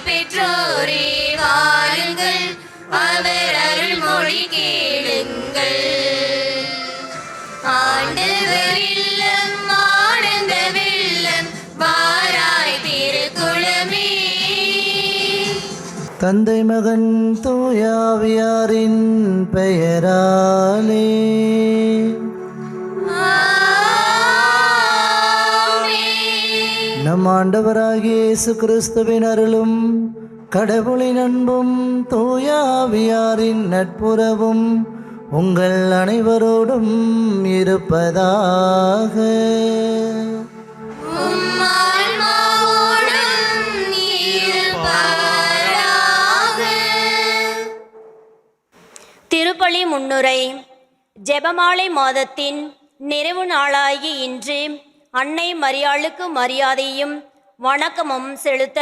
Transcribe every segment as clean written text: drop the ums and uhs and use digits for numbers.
பெற்றோரே வாருங்கள், அவர் அருள்மொழி கேளுங்கள். ஆண்டவர் இல்லம் ஆனந்த வெள்ளம் வாராய் திருக்குளமே. தந்தை மகன் தூயாவியாரின் பெயராலே நம் ஆண்டவராகிய இயேசு கிறிஸ்துவின் அருளும் கடவுளின் அன்பும் தூயாவியாரின் நட்புறவும் உங்கள் அனைவரோடும் இருப்பதாக. திருப்பலி முன்னுரை. ஜெபமாலை மாதத்தின் நிறைவு நாளாகி இன்று அன்னை மரியாளுக்கு மரியாதையும் வணக்கமும் செலுத்த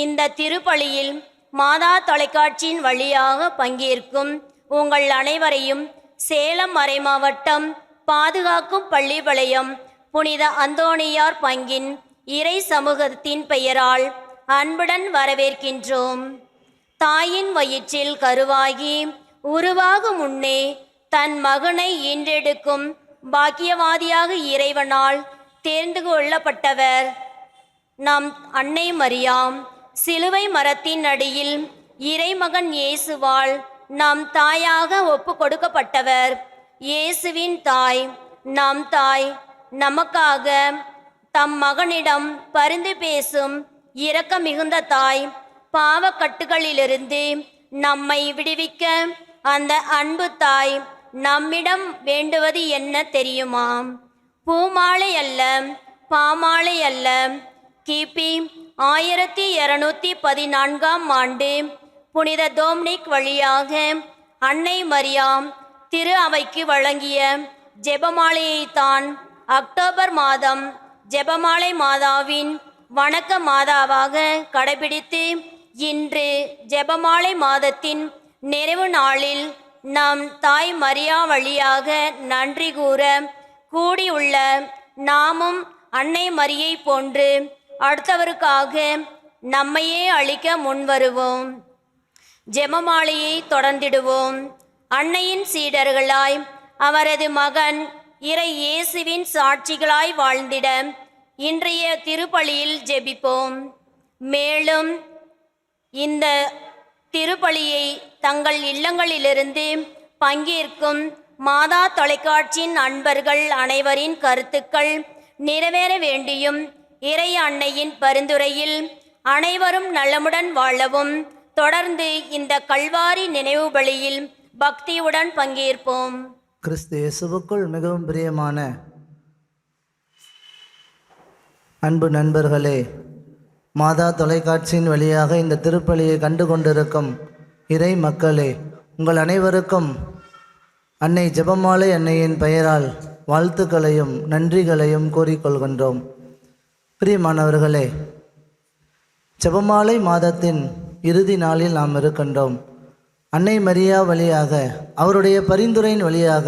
இந்த திருப்பலியில் மாதா தொலைக்காட்சியின் வழியாக பங்கேற்கும் உங்கள் அனைவரையும் சேலம் மறைமாவட்டம் பாதுகாக்கும் பள்ளிப்பாளையம் புனித அந்தோணியார் பங்கின் இறை சமூகத்தின் பெயரால் அன்புடன் வரவேற்கின்றோம். தாயின் வயிற்றில் கருவாகி உருவாகும் முன்னே தன் மகனை ஈன்றெடுக்கும் பாக்கியவாதியாக இறைவனால் தேர்ந்து கொள்ளப்பட்டவர் நம் அன்னை மரியாம். சிலுவை மரத்தின் அடியில் இறைமகன் இயேசுவால் நம் தாயாக ஒப்பு கொடுக்கப்பட்டவர். இயேசுவின் தாய், நம் தாய், நமக்காக தம் மகனிடம் பரிந்து பேசும் இரக்க மிகுந்த தாய். பாவக்கட்டுகளிலிருந்து நம்மை விடுவிக்க அந்த அன்பு தாய் நம்மிடம் வேண்டுவது என்ன தெரியுமா? பூமாலை அல்ல, பாமாலை அல்ல. கிபி 1214ஆம் ஆண்டு புனித டொமினிக் வழியாக அன்னை மரியாம் திரு அவைக்கு வழங்கிய ஜெபமாலையைத்தான் அக்டோபர் மாதம் ஜெபமாலை மாதாவின் வணக்க மாதாவாக கடைபிடித்து இன்று ஜெபமாலை மாதத்தின் நிறைவு நாளில் நம் தாய் மரியா வழியாக நன்றி கூற கூடியுள்ள நாமும் அன்னை மரியை போன்று அடுத்தவருக்காக நம்மையே அளிக்க முன்வருவோம். ஜெபமாலையை தொடர்ந்திடுவோம். அன்னையின் சீடர்களாய் அவரது மகன் இறை இயேசுவின் சாட்சிகளாய் வாழ்ந்திட இன்றைய திருப்பலியில் ஜெபிப்போம். மேலும் இந்த திருப்பலியை தங்கள் இல்லங்களிலிருந்து பங்கேற்கும் மாதா தொலைக்காட்சியின் அன்பர்கள் அனைவரின் கருத்துக்கள் நிறைவேற வேண்டியும் இறை அன்னையின் பரிந்துரையில் அனைவரும் நலமுடன் வாழவும் தொடர்ந்து இந்த கல்வாரி நினைவு பலியில் பக்தியுடன் பங்கேற்போம். கிறிஸ்து இயேசுவுக்குள் மிகவும் பிரியமான அன்பு நண்பர்களே, மாதா தொலைக்காட்சியின் வழியாக இந்த திருப்பலியை கண்டு கொண்டிருக்கும் இறை மக்களே, உங்கள் அனைவருக்கும் அன்னை ஜெபமாலை அன்னையின் பெயரால் வாழ்த்துக்களையும் நன்றிகளையும் கூறிக்கொள்கின்றோம். பிரியமானவர்களே, ஜெபமாலை மாதத்தின் இறுதி நாளில் நாம் இருக்கின்றோம். அன்னை மரியா வழியாக அவருடைய பரிந்துரையின் வழியாக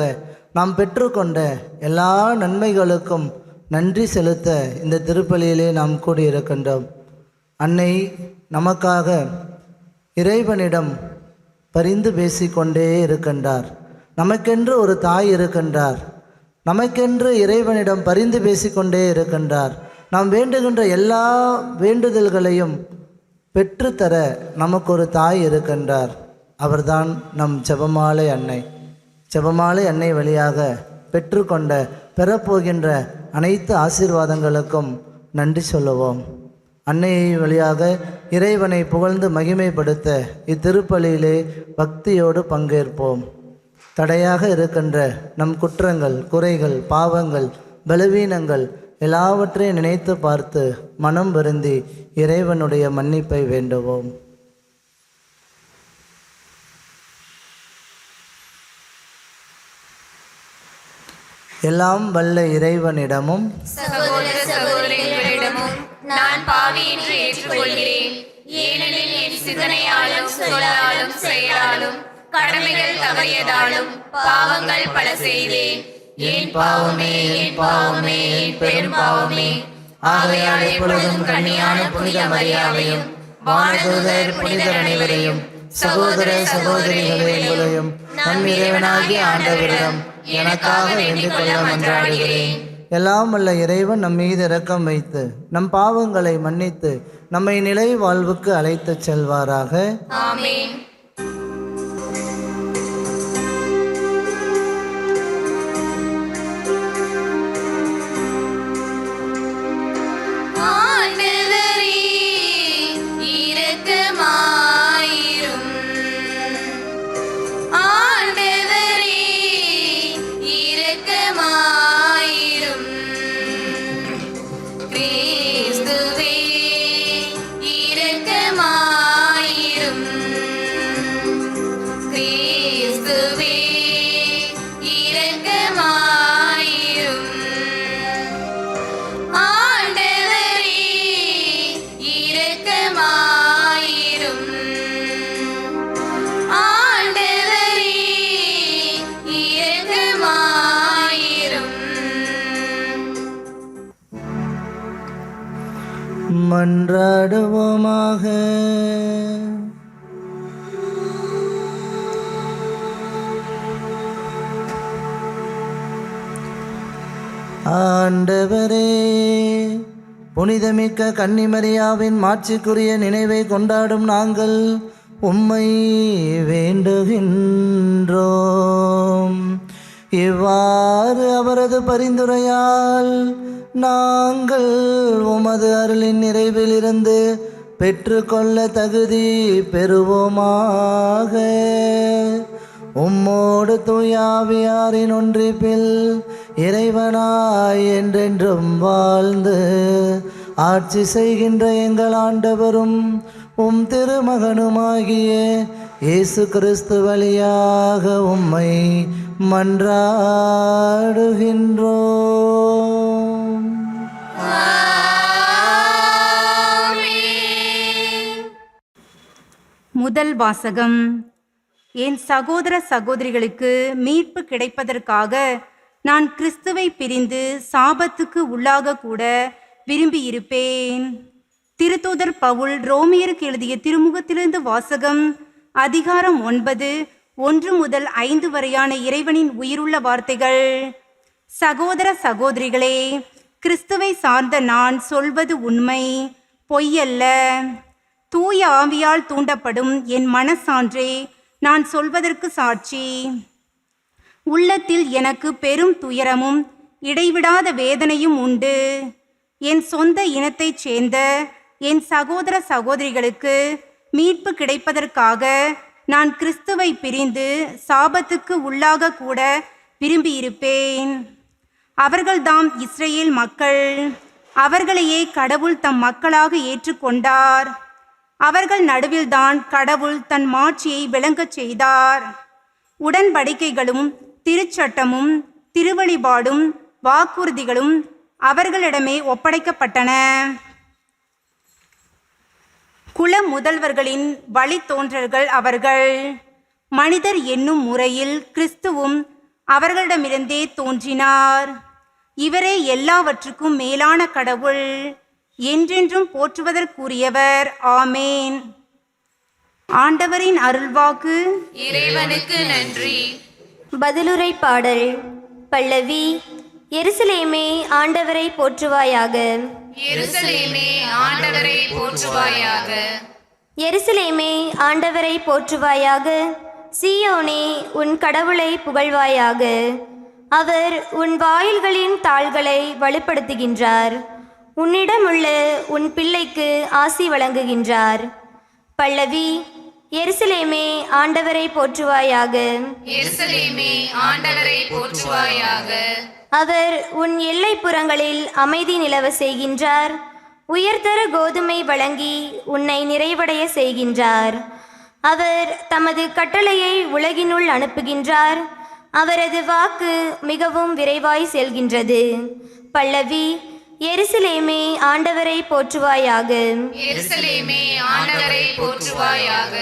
நாம் பெற்றுக்கொண்ட எல்லா நன்மைகளுக்கும் நன்றி செலுத்த இந்த திருப்பலியிலே நாம் கூடியிருக்கின்றோம். அன்னை நமக்காக இறைவனிடம் பரிந்து பேசிக்கொண்டே இருக்கின்றார். நமக்கென்று ஒரு தாய் இருக்கின்றார். நமக்கென்று இறைவனிடம் பரிந்து பேசிக்கொண்டே இருக்கின்றார். நாம் வேண்டுகின்ற எல்லா வேண்டுதல்களையும் பெற்றுத்தர நமக்கு ஒரு தாய் இருக்கின்றார். அவர்தான் நம் ஜெபமாலை அன்னை. ஜெபமாலை அன்னை வழியாக பெற்றுக்கொண்ட பெறப்போகின்ற அனைத்து ஆசீர்வாதங்களுக்கும் நன்றி சொல்லுவோம். அன்னையை வழியாக இறைவனை புகழ்ந்து மகிமைப்படுத்த இத்திருப்பலியிலே பக்தியோடு பங்கேற்போம். தடையாக இருக்கின்ற நம் குற்றங்கள், குறைகள், பாவங்கள், பலவீனங்கள் எல்லாவற்றையும் நினைத்து பார்த்து மனம் வருந்தி இறைவனுடைய மன்னிப்பை வேண்டுவோம். எல்லாம் வல்ல இறைவனிடமும் சகோதர சகோதரிகளிடமும் நான் பாவி என்று ஏற்றுக்கொள்கிறேன். ஏனெனில் என் சிந்தனையாலும் சொல்லாலும் செயலாலும் கடமைகள் தவறியதாலும் பாவங்கள் பல செய்தேன். என் பாவமே, என் பாவமே, என் பெரும் பாவமே. ஆகையால் எப்பொழுதும் கன்னியான புனித மரியாவையும் வானதூதர் புனிதர் அனைவரையும் சகோதர சகோதரிகளே உங்களையும் நம் இறைவனாகிய ஆண்டவரிடம் எனக்காக வேண்டிக் கொள்ள மன்றாடுகிறேன். எல்லாம் வல்ல இறைவன் நம் மீது இரக்கம் வைத்து நம் பாவங்களை மன்னித்து நம்மை நிலை வாழ்வுக்கு அழைத்துச் செல்வாராக. ஆமென். ஆண்டவரே இரக்கமாயிரும். ஆண்டவரே இரக்கமாயிரும். கிறிஸ்துவே இரக்கமாயிரும். கிறிஸ்துவே இரக்கமாயிரும். ஆண்டவரே இரக்கமாயிரும். ஆண்டவரே இரக்கமாயிரும். மன்றாடுவோமாக. ஆண்டவரே, புனிதமிக்க கன்னிமரியாவின் மாட்சிக்குரிய நினைவை கொண்டாடும் நாங்கள் உம்மை வேண்டுகின்றோம். இவ்வாறு அவரது பரிந்துரையால் நாங்கள் உமது அருளின் நிறைவிலிருந்து பெற்றுக்கொள்ள தகுதி பெறுவோமாக. உம்மோடு தூயாவியாரின் ஒன்றிப்பில் இறைவனாய் என்றென்றும் வாழ்ந்து ஆட்சி செய்கின்ற எங்கள் ஆண்டவரும் உம் திருமகனுமாகிய இயேசு கிறிஸ்து வழியாக உம்மை மன்றாடுகின்றோம். முதல் வாசகம். என் சகோதர சகோதரிகளுக்கு மீட்பு கிடைப்பதற்காக நான் கிறிஸ்துவை பிரிந்து சாபத்துக்கு உள்ளாக கூட விரும்பியிருப்பேன். திருத்தூதர் பவுல் ரோமியருக்கு எழுதிய திருமுகத்திலிருந்து வாசகம். அதிகாரம் 9, 1 முதல் 5 வரையான இறைவனின் உயிருள்ள வார்த்தைகள். சகோதர சகோதரிகளே, கிறிஸ்துவை சார்ந்த நான் சொல்வது உண்மை, பொய்யல்ல. தூய ஆவியால் தூண்டப்படும் என் மனசான்றே நான் சொல்வதற்கு சாட்சி. உள்ளத்தில் எனக்கு பெரும் துயரமும் இடைவிடாத வேதனையும் உண்டு. என் சொந்த இனத்தைச் சேர்ந்த என் சகோதர சகோதரிகளுக்கு மீட்பு கிடைப்பதற்காக நான் கிறிஸ்துவை பிரிந்து சாபத்துக்கு உள்ளாக கூட விரும்பியிருப்பேன். அவர்கள்தாம் இஸ்ரேல் மக்கள். அவர்களையே கடவுள் தம் மக்களாக ஏற்றுக்கொண்டார். அவர்கள் நடுவில்தான் கடவுள் தன் மாட்சியை விளங்கச் செய்தார். உடன்படிக்கைகளும் திருச்சட்டமும் திருவழிபாடும் வாக்குறுதிகளும் அவர்களிடமே ஒப்படைக்கப்பட்டன. குல முதல்வர்களின் வழித்தோன்றல்கள் அவர்கள். மனிதர் என்னும் முறையில் கிறிஸ்துவும் அவர்களிடமிருந்தே தோன்றினார். இவரே எல்லாவற்றுக்கும் மேலான கடவுள், என்றென்றும் போற்றுவதற்குரியவர். ஆமேன். ஆண்டவரின் அருள்வாக்கு. இறைவனுக்கு நன்றி. பதிலுரை பாடல். பல்லவி. எருசலேமே ஆண்டவரை போற்றுவாயாக. எருசலேமே ஆண்டவரை போற்றுவாயாக. எருசலேமே ஆண்டவரை போற்றுவாயாக. சீயோனே உன் கடவுளை புகழ்வாயாக. அவர் உன் வாயில்களின் தாள்களை வலுப்படுத்துகின்றார். உன்னிடமுள்ள உன் பிள்ளைக்கு ஆசி வழங்குகின்றார். பல்லவி. எருசலேமே ஆண்டவரை போற்றுவாயாக. எருசலேமே ஆண்டவரை போற்றுவாயாக. அவர் உன் எல்லைப்புறங்களில் அமைதி நிலவ செய்கின்றார். உயர்தர கோதுமை வழங்கி உன்னை நிறைவடைய செய்கின்றார். அவர் தமது கட்டளையை உலகினுள் அனுப்புகின்றார். அவரது வாக்கு மிகவும் விரைவாய் செல்கின்றது. பல்லவி. எருசலேமே ஆண்டவரை போற்றுவாயாக. எருசலேமே ஆண்டவரை போற்றுவாயாக.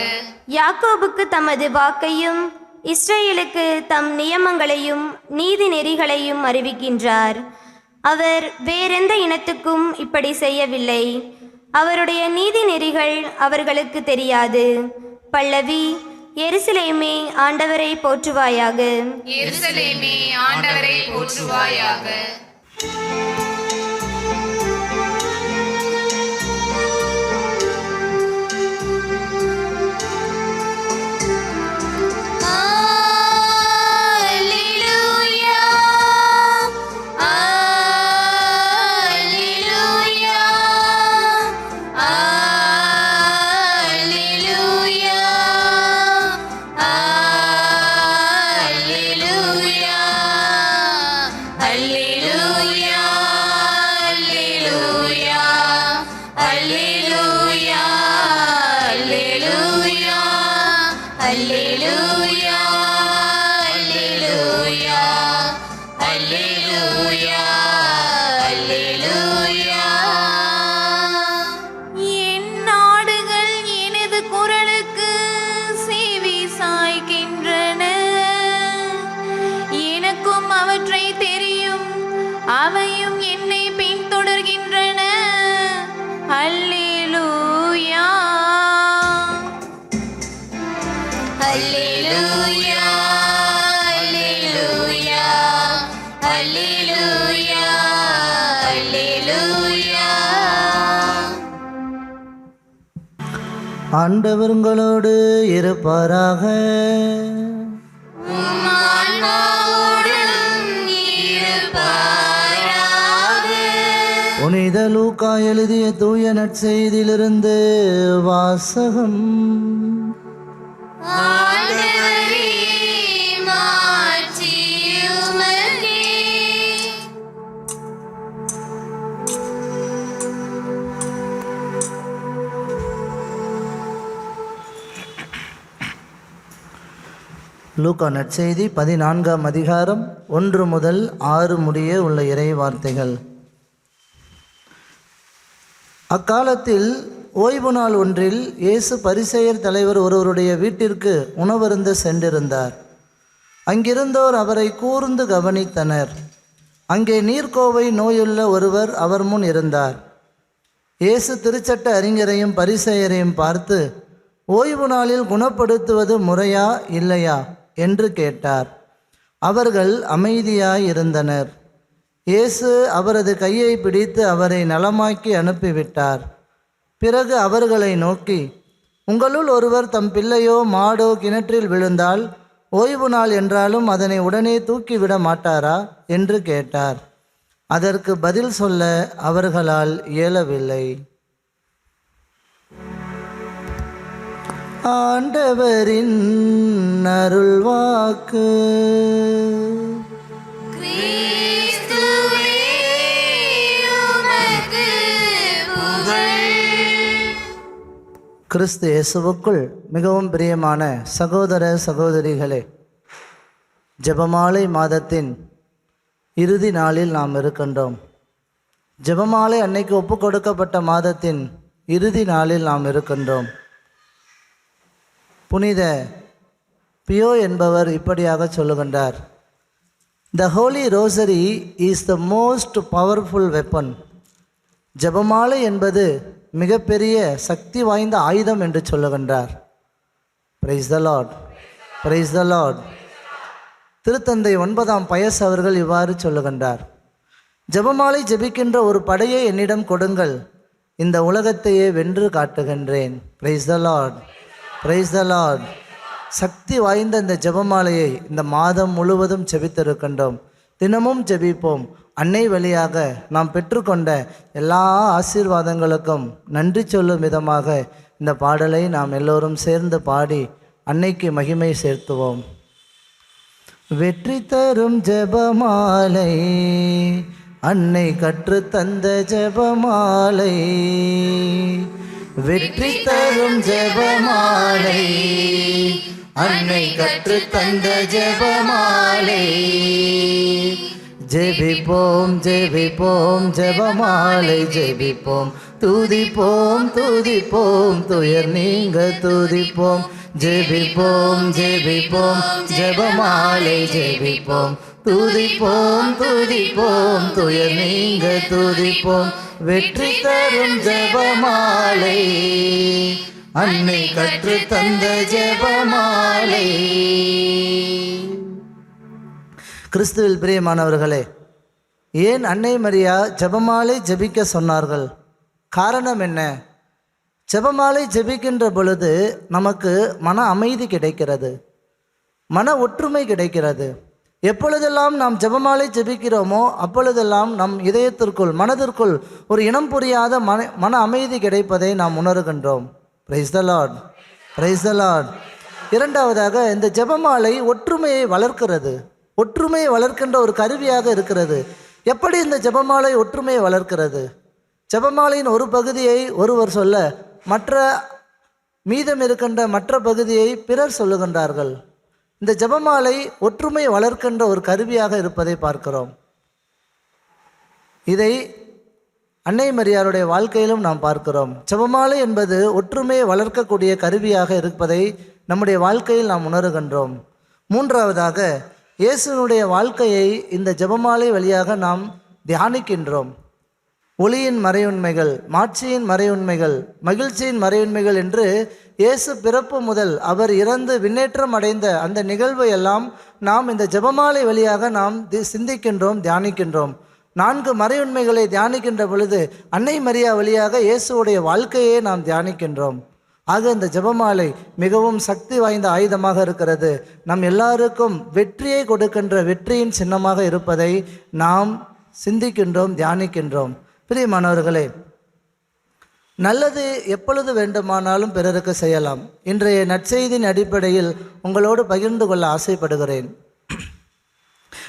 யாக்கோபுக்கு தமது வாக்கையும் இஸ்ரேலுக்கு தம் நியமங்களையும் நீதி நெறிகளையும் அறிவிக்கின்றார். அவர் வேறெந்த இனத்துக்கும் இப்படி செய்யவில்லை. அவருடைய நீதி நெறிகள் அவர்களுக்கு தெரியாது. பல்லவி. எருசலேமே ஆண்டவரை போற்றுவாயாக. எருசலேமே ஆண்டவரை போற்றுவாயாக. அவையும் என்னை பின்தொடர்கின்றன. அல்லேலூயா அல்லேலூயா அல்லேலூயா அல்லேலூயா அல்லேலூயா. ஆண்டவர் உங்களோடு இருப்பாராக. புனித லூக்கா எழுதிய தூய நற்செய்தியிலிருந்து வாசகம். லூக்கா நற்செய்தி 14ஆம் அதிகாரம் 1 முதல் 6 முடிய உள்ள இறை வார்த்தைகள். அக்காலத்தில் ஓய்வு நாள் ஒன்றில் இயேசு பரிசேயர் தலைவர் ஒருவருடைய வீட்டிற்கு உணவருந்த சென்றிருந்தார். அங்கிருந்தோர் அவரை கூர்ந்து கவனித்தனர். அங்கே நீர்க்கோவை நோயுள்ள ஒருவர் அவர் முன் இருந்தார். இயேசு திருச்சட்ட அறிஞரையும் பரிசேயரையும் பார்த்து, ஓய்வு நாளில் குணப்படுத்துவது முறையா இல்லையா என்று கேட்டார். அவர்கள் அமைதியாயிருந்தனர். இயேசு அவரது கையை பிடித்து அவரை நலமாக்கி அனுப்பிவிட்டார். பிறகு அவர்களை நோக்கி, உங்களுள் ஒருவர் தம் பிள்ளையோ மாடோ கிணற்றில் விழுந்தால் ஓய்வு நாள் என்றாலும் அதனை உடனே தூக்கிவிட மாட்டாரா என்று கேட்டார். அதற்கு பதில் சொல்ல அவர்களால் இயலவில்லை. ஆண்டவரின் அருள்வாக்கு. கிறிஸ்து இயேசுவுக்குள் மிகவும் பிரியமான சகோதர சகோதரிகளே, ஜெபமாலை மாதத்தின் இறுதி நாளில் நாம் இருக்கின்றோம். ஜெபமாலை அன்னைக்கு ஒப்பு கொடுக்கப்பட்ட மாதத்தின் இறுதி நாளில் நாம் இருக்கின்றோம். புனித பியோ என்பவர் இப்படியாக சொல்லுகின்றார், The Holy Rosary is the most powerful weapon. ஜெபமாலை என்பது மிகப்பெரிய சக்தி வாய்ந்த ஆயுதம் என்று சொல்லுகின்றார். Praise the Lord, praise the Lord. திருத்தந்தை 9ஆம் பயஸ் அவர்கள் இவ்வாறு சொல்லுகின்றார், ஜெபமாலை ஜெபிக்கின்ற ஒரு படையை என்னிடம் கொடுங்கள், இந்த உலகத்தையே வென்று காட்டுகின்றேன். Praise the Lord, praise the Lord. சக்தி வாய்ந்த இந்த ஜெபமாலையை இந்த மாதம் முழுவதும் ஜெபித்திருக்கின்றோம். தினமும் ஜெபிப்போம். அன்னை வழியாக நாம் பெற்றுக்கொண்ட எல்லா ஆசீர்வாதங்களுக்கும் நன்றி சொல்லும் விதமாக இந்த பாடலை நாம் எல்லோரும் சேர்ந்து பாடி அன்னைக்கு மகிமை சேர்த்துவோம். வெற்றி தரும் ஜெபமாலை, அன்னை கற்றுத்தந்த ஜெபமாலை, வெற்றி தரும் ஜெபமாலை, அன்னை கற்றுத்தந்த ஜெபமாலை. ஜெபிப்போம் ஜெபிப்போம் ஜெபமாலை ஜெபிப்போம், துதிப்போம் துதிப்போம் துயர் நீங்க துதிப்போம். ஜெபிப்போம் ஜெபிப்போம் ஜெபமாலை ஜெபிப்போம், துதிப்போம் துதிப்போம் துயர் நீங்க துதிப்போம். வெற்றி தரும் ஜெபமாலை. ஜெபமாலை, அன்னை கற்று தந்த ஜெபமாலை. கிறிஸ்துவில் பிரியமானவர்களே, ஏன் அன்னை மரியா ஜெபமாலை ஜெபிக்க சொன்னார்கள்? காரணம் என்ன? ஜெபமாலை ஜெபிக்கின்ற பொழுது நமக்கு மன அமைதி கிடைக்கிறது, மன ஒற்றுமை கிடைக்கிறது. எப்பொழுதெல்லாம் நாம் ஜெபமாலை ஜெபிக்கிறோமோ அப்பொழுதெல்லாம் நம் இதயத்திற்குள் மனதிற்குள் ஒரு இனம் புரியாத மன அமைதி கிடைப்பதை நாம் உணர்கின்றோம். Praise the Lord, praise the Lord. இரண்டாவதாக, இந்த ஜெபமாலை ஒற்றுமையை வளர்க்கிறது, ஒற்றுமையை வளர்க்கின்ற ஒரு கருவியாக இருக்கிறது. எப்படி இந்த ஜெபமாலை ஒற்றுமையை வளர்க்கிறது? ஜெபமாலையின் ஒரு பகுதியை ஒருவர் சொல்ல மற்ற மீதம் இருக்கின்ற மற்ற பகுதியை பிறர் சொல்லுகின்றார்கள். இந்த ஜெபமாலை ஒற்றுமை வளர்க்கின்ற ஒரு கருவியாக இருப்பதை பார்க்கிறோம். இதை அன்னை மரியாளுடைய வாழ்க்கையிலும் நாம் பார்க்கிறோம். ஜெபமாலை என்பது ஒற்றுமையை வளர்க்கக்கூடிய கருவியாக இருப்பதை நம்முடைய வாழ்க்கையில் நாம் உணர்கின்றோம். மூன்றாவதாக, இயேசுனுடைய வாழ்க்கையை இந்த ஜெபமாலை வழியாக நாம் தியானிக்கின்றோம். ஒளியின் மறையுண்மைகள், மாட்சியின் மறையுண்மைகள், மகிழ்ச்சியின் மறையுண்மைகள் என்று இயேசு பிறப்பு முதல் அவர் இறந்து விண்ணேற்றம் அடைந்த அந்த நிகழ்வை எல்லாம் நாம் இந்த ஜெபமாலை வழியாக நாம் சிந்திக்கின்றோம், தியானிக்கின்றோம். 4 மறையுண்மைகளை தியானிக்கின்ற பொழுது அன்னை மரியா வழியாக இயேசுடைய வாழ்க்கையே நாம் தியானிக்கின்றோம். ஆக இந்த ஜெபமாலை மிகவும் சக்தி வாய்ந்த ஆயுதமாக இருக்கிறது. நம் எல்லாருக்கும் வெற்றியை கொடுக்கின்ற வெற்றியின் சின்னமாக இருப்பதை நாம் சிந்திக்கின்றோம், தியானிக்கின்றோம். பிரியமானவர்களே, நல்லது எப்பொழுது வேண்டுமானாலும் பிறருக்கு செய்யலாம். இன்றைய நற்செய்தியின் அடிப்படையில் உங்களோடு பகிர்ந்து கொள்ள ஆசைப்படுகிறேன்.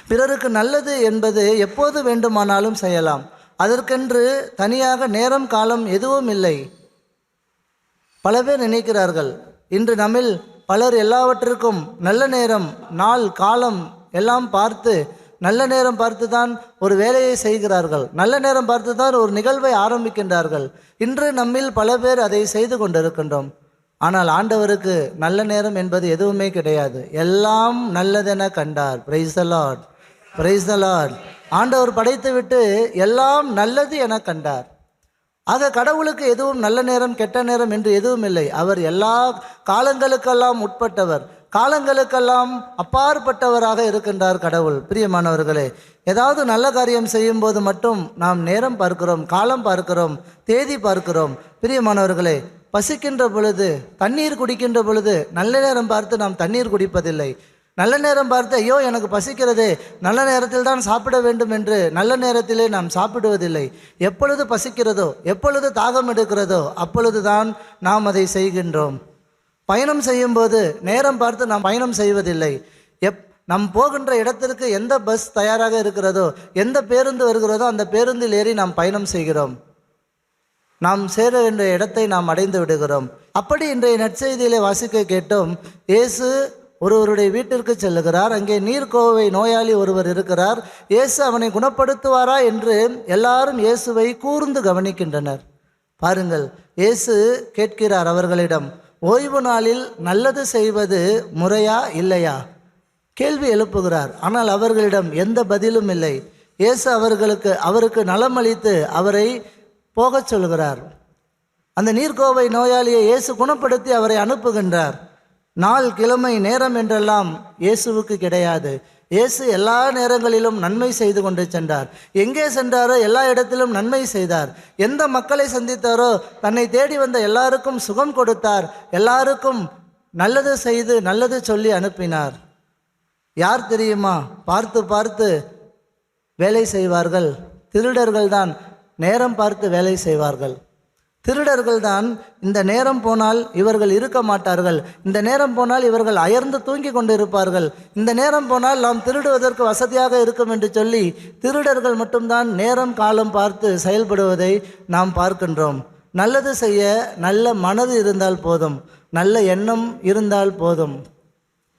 பிறருக்கு நல்லது என்பது எப்போது வேண்டுமானாலும் செய்யலாம். அதற்கென்று தனியாக நேரம் காலம் எதுவும் இல்லை. பல பேர் நினைக்கிறார்கள், இன்று நம்மில் பலர் எல்லாவற்றிற்கும் நல்ல நேரம், நாள், காலம் எல்லாம் பார்த்து நல்ல நேரம் பார்த்து தான் ஒரு வேலையை செய்கிறார்கள், நல்ல நேரம் பார்த்து தான் ஒரு நிகழ்வை ஆரம்பிக்கின்றார்கள். இன்று நம்மில் பல பேர் அதை செய்து கொண்டிருக்கின்றோம். ஆனால் ஆண்டவருக்கு நல்ல நேரம் என்பது எதுவுமே கிடையாது. எல்லாம் நல்லதென கண்டார். Price the Lord, praise the Lord. ஆண்டவர் படைத்து விட்டு எல்லாம் நல்லது என கண்டார். ஆக கடவுளுக்கு எதுவும் நல்ல நேரம் கெட்ட நேரம் என்று எதுவும் இல்லை. அவர் எல்லா காலங்களுக்கெல்லாம் உட்பட்டவர், காலங்களுக்கெல்லாம் அப்பாற்பட்டவராக இருக்கின்றார் கடவுள். பிரியமானவர்களே, ஏதாவது நல்ல காரியம் செய்யும் போது மட்டும் நாம் நேரம் பார்க்கிறோம், காலம் பார்க்கிறோம், தேதி பார்க்கிறோம். பிரியமானவர்களே, பசிக்கின்ற பொழுது, தண்ணீர் குடிக்கின்ற பொழுது நல்ல நேரம் பார்த்து நாம் தண்ணீர் குடிப்பதில்லை. நல்ல நேரம் பார்த்து ஐயோ எனக்கு பசிக்கிறதே, நல்ல நேரத்தில் தான் சாப்பிட வேண்டும் என்று நல்ல நேரத்திலே நாம் சாப்பிடுவதில்லை. எப்பொழுது பசிக்கிறதோ, எப்பொழுது தாகம் எடுக்கிறதோ அப்பொழுது தான் நாம் அதை செய்கின்றோம். பயணம் செய்யும்போது நேரம் பார்த்து நாம் பயணம் செய்வதில்லை. நம் போகின்ற இடத்திற்கு எந்த பஸ் தயாராக இருக்கிறதோ, எந்த பேருந்து வருகிறதோ அந்த பேருந்தில் ஏறி நாம் பயணம் செய்கிறோம். நாம் சேர வேண்டிய இடத்தை நாம் அடைந்து விடுகிறோம். அப்படி இன்றைய நற்செய்தியிலே வாசிக்க கேட்டோம். இயேசு ஒருவருடைய வீட்டிற்கு செல்லுகிறார். அங்கே நீர்க்கோவை நோயாளி ஒருவர் இருக்கிறார். இயேசு அவனை குணப்படுத்துவாரா என்று எல்லாரும் இயேசுவை கூர்ந்து கவனிக்கின்றனர். பாருங்கள், இயேசு கேட்கிறார் அவர்களிடம், ஓய்வு நாளில் நல்லது செய்வது முறையா இல்லையா? கேள்வி எழுப்புகிறார். ஆனால் அவர்களிடம் எந்த பதிலும் இல்லை. இயேசு அவருக்கு நலமளித்து அவரை போகச் சொல்கிறார். அந்த நீர்க்கோவை நோயாளியை இயேசு குணப்படுத்தி அவரை அனுப்புகின்றார். நாள், கிழமை, நேரம் என்றெல்லாம் இயேசுவுக்கு கிடையாது. இயேசு எல்லா நேரங்களிலும் நன்மை செய்து கொண்டு சென்றார். எங்கே சென்றாரோ எல்லா இடத்திலும் நன்மை செய்தார். எந்த மக்களை சந்தித்தாரோ தன்னை தேடி வந்த எல்லாருக்கும் சுகம் கொடுத்தார். எல்லாருக்கும் நல்லது செய்து நல்லது சொல்லி அனுப்பினார். யார் தெரியுமா பார்த்து பார்த்து வேலை செய்வார்கள்? திருடர்கள் தான் நேரம் பார்த்து வேலை செய்வார்கள். திருடர்கள் தான் இந்த நேரம் போனால் இவர்கள் இருக்க மாட்டார்கள், இந்த நேரம் போனால் இவர்கள் அயர்ந்து தூங்கி கொண்டிருப்பார்கள், இந்த நேரம் போனால் நாம் திருடுவதற்கு வசதியாக இருக்கும் என்று சொல்லி திருடர்கள் மட்டும்தான் நேரம் காலம் பார்த்து செயல்படுவதை நாம் பார்க்கின்றோம். நல்லது செய்ய நல்ல மனது இருந்தால் போதும், நல்ல எண்ணம் இருந்தால் போதும்.